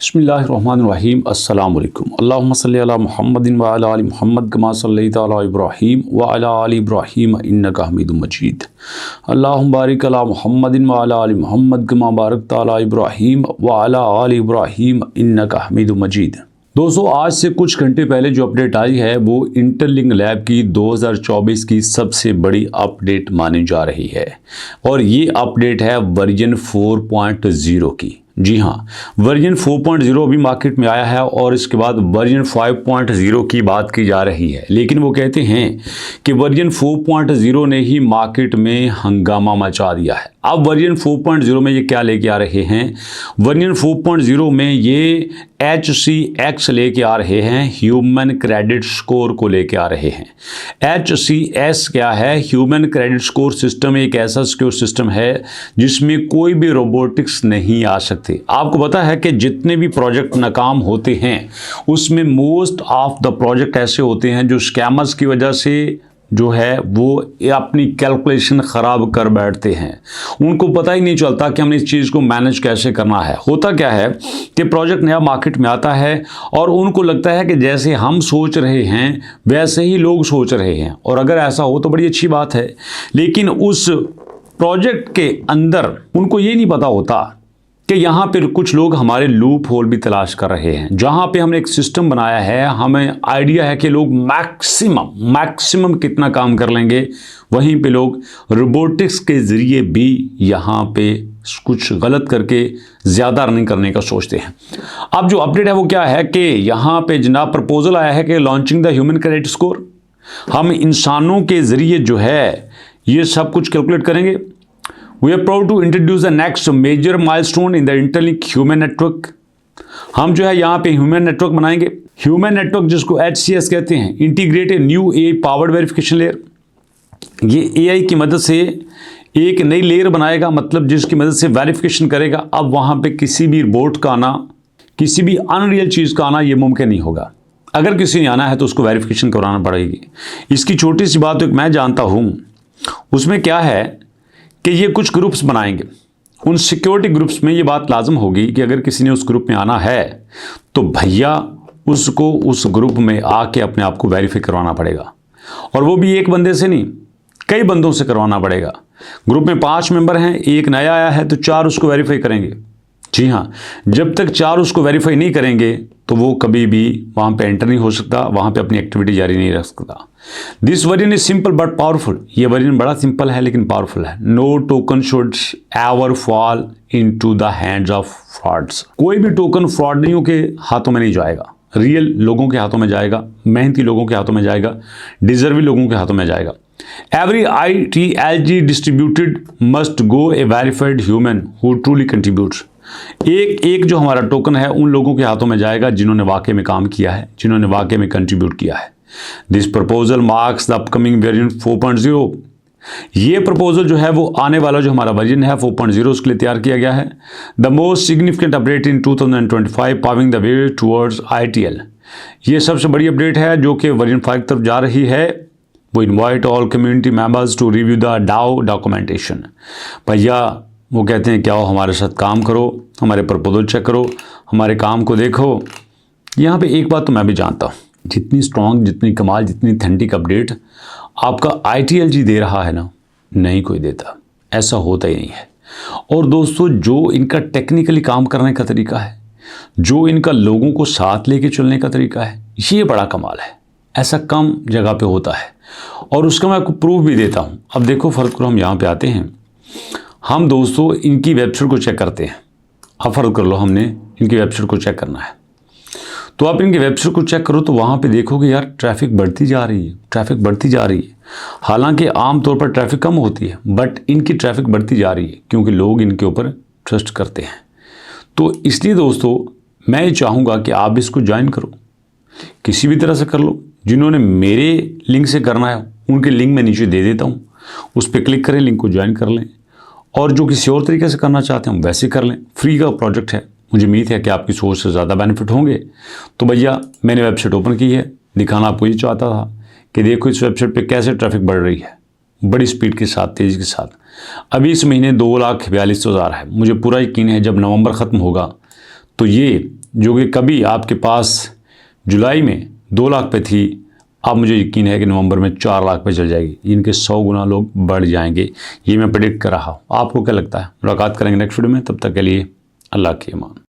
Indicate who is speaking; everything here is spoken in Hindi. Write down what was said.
Speaker 1: बिस्मिल्लाहिर्रहमानिर्रहीम अस्सलाम वालेकुम अल्लाहुम्मा सल्ली अला मुहम्मदिन व अला आलि मुहम्मद कमा सल्लैता अला इब्राहीम व अला आलि इब्राहीम इन्नका हमीदुम मजीद अल्लाहुम्मा बारिक अला मुहम्मदिन व अला आलि मुहम्मद कमा बारकता अला इब्राहीम व अला आलि इब्राहीम इन्नका हमीदुम मजीद। दोस्तों, आज से कुछ घंटे पहले जो अपडेट आई है वो इंटरलिंक लैब की 2024 की सबसे बड़ी अपडेट मानी जा रही है और ये अपडेट है वर्जन 4.0 की। जी हाँ, वर्जन 4.0 अभी मार्केट में आया है और इसके बाद वर्जन 5.0 की बात की जा रही है, लेकिन वो कहते हैं कि वर्जन 4.0 ने ही मार्केट में हंगामा मचा दिया है। अब वर्जन 4.0 में ये क्या लेके आ रहे हैं? वर्जन 4.0 में ये HCX लेके आ रहे हैं, ह्यूमन क्रेडिट स्कोर को लेके आ रहे हैं। HCS क्या है? ह्यूमन क्रेडिट स्कोर सिस्टम एक ऐसा सिक्योर सिस्टम है जिसमें कोई भी रोबोटिक्स नहीं आ सकते। आपको पता है कि जितने भी प्रोजेक्ट नाकाम होते हैं उसमें मोस्ट ऑफ द प्रोजेक्ट ऐसे होते हैं जो स्कैमर्स की वजह से जो है वो अपनी कैलकुलेशन ख़राब कर बैठते हैं। उनको पता ही नहीं चलता कि हमने इस चीज़ को मैनेज कैसे करना है। होता क्या है कि प्रोजेक्ट नया मार्केट में आता है और उनको लगता है कि जैसे हम सोच रहे हैं वैसे ही लोग सोच रहे हैं, और अगर ऐसा हो तो बड़ी अच्छी बात है, लेकिन उस प्रोजेक्ट के अंदर उनको ये नहीं पता होता कि यहाँ पर कुछ लोग हमारे लूप होल भी तलाश कर रहे हैं। जहाँ पे हमने एक सिस्टम बनाया है, हमें आइडिया है कि लोग मैक्सिमम कितना काम कर लेंगे, वहीं पे लोग रोबोटिक्स के ज़रिए भी यहाँ पे कुछ गलत करके ज़्यादा अर्निंग करने का सोचते हैं। अब जो अपडेट है वो क्या है कि यहाँ पे जनाब प्रपोजल आया है कि launching the human credit score, हम इंसानों के ज़रिए जो है ये सब कुछ कैलकुलेट करेंगे। We are proud to introduce the next major milestone in the Interlink Human Network। हम जो है यहाँ पे ह्यूमन नेटवर्क बनाएंगे। ह्यूमन नेटवर्क जिसको HCS कहते हैं, integrate a new AI powered verification layer. ये AI की मदद से एक नई लेयर बनाएगा, मतलब जिसकी मदद से वेरिफिकेशन करेगा। अब वहाँ पे किसी भी रोबोट का आना, किसी भी अनरियल चीज़ का आना ये मुमकिन नहीं होगा। अगर किसी ने आना है तो उसको वेरिफिकेशन कराना पड़ेगी। इसकी छोटी सी बात एक मैं जानता हूँ, उसमें क्या है कि ये कुछ ग्रुप्स बनाएंगे। उन सिक्योरिटी ग्रुप्स में ये बात लाजम होगी कि अगर किसी ने उस ग्रुप में आना है तो भैया उसको उस ग्रुप में आके अपने आप को वेरीफाई करवाना पड़ेगा, और वो भी एक बंदे से नहीं, कई बंदों से करवाना पड़ेगा। ग्रुप में 5 मेंबर हैं, एक नया आया है तो 4 उसको वेरीफाई करेंगे। जी हाँ, जब तक 4 उसको वेरीफाई नहीं करेंगे तो वो कभी भी वहाँ पे एंटर नहीं हो सकता, वहाँ पे अपनी एक्टिविटी जारी नहीं रख सकता। This version is simple but powerful. ये वर्जन बड़ा सिंपल है लेकिन पावरफुल है। No token should ever fall into the hands of frauds. कोई भी टोकन फ्रॉडियों के हाथों में नहीं जाएगा, रियल लोगों के हाथों में जाएगा, मेहनती लोगों के हाथों में जाएगा, डिजर्विंग लोगों के हाथों में जाएगा। Every ITLG distributed must go a verified human who truly contributes। एक जो हमारा टोकन है उन लोगों के हाथों में जाएगा जिन्होंने वाकई में काम किया है, जिन्होंने वाकई में कंट्रीब्यूट किया है। This proposal marks the upcoming version 4.0। ये प्रपोजल जो है वो आने वाला जो हमारा वर्जन है 4.0 उसके लिए तैयार किया गया है। The most significant update in 2025 paving the way towards ITL। ये सबसे बड़ी अपडेट है जो कि वर्जन 5 की तरफ जा रही है। वो invite all community members to review the DAO documentation. भैया वो कहते हैं क्या हो, हमारे साथ काम करो, हमारे प्रपोजल चेक करो, हमारे काम को देखो। यहाँ पे एक बात तो मैं भी जानता हूँ, जितनी स्ट्रॉन्ग, जितनी कमाल, जितनी ऑथेंटिक अपडेट आपका ITLG दे रहा है ना, नहीं कोई देता, ऐसा होता ही नहीं है। और दोस्तों, जो इनका टेक्निकली काम करने का तरीका है, जो इनका लोगों को साथ लेके चलने का तरीका है, ये बड़ा कमाल है। ऐसा कम जगह पे होता है और उसका मैं आपको प्रूफ भी देता हूँ। अब देखो, फ़र्ज़ करो हम यहाँ पे आते हैं, हम दोस्तों इनकी वेबसाइट को चेक करते हैं। अब फ़र्ज़ कर लो हमने इनकी वेबसाइट को चेक करना है, तो आप इनकी वेबसाइट को चेक करो तो वहाँ पे देखोगे यार ट्रैफिक बढ़ती जा रही है, ट्रैफिक बढ़ती जा रही है। हालांकि आम तौर पर ट्रैफिक कम होती है, बट इनकी ट्रैफिक बढ़ती जा रही है क्योंकि लोग इनके ऊपर ट्रस्ट करते हैं। तो इसलिए दोस्तों मैं ये चाहूँगा कि आप इसको ज्वाइन करो, किसी भी तरह से कर लो। जिन्होंने मेरे लिंक से करना है उनके लिंक मैं नीचे दे देता हूँ, उस पर क्लिक करें, लिंक को ज्वाइन कर लें, और जो किसी और तरीके से करना चाहते हैं वैसे कर लें। फ्री का प्रोजेक्ट है, मुझे उम्मीद है कि आपकी सोच से ज़्यादा बेनिफिट होंगे। तो भैया मैंने वेबसाइट ओपन की है, दिखाना आपको ये चाहता था कि देखो इस वेबसाइट पे कैसे ट्रैफिक बढ़ रही है, बड़ी स्पीड के साथ, तेज़ी के साथ। अभी इस महीने 2,42,000 है। मुझे पूरा यकीन है जब नवंबर ख़त्म होगा तो ये जो कि कभी आपके पास जुलाई में 2 लाख पे थी, अब मुझे यकीन है कि नवंबर में 4 लाख पे चल जाएगी। इनके 100 गुना लोग बढ़ जाएंगे, ये मैं प्रेडिक्ट कर रहा हूँ। आपको क्या लगता है? मुलाकात करेंगे नेक्स्ट वीडियो में, तब तक के लिए अल्लाह की अमान।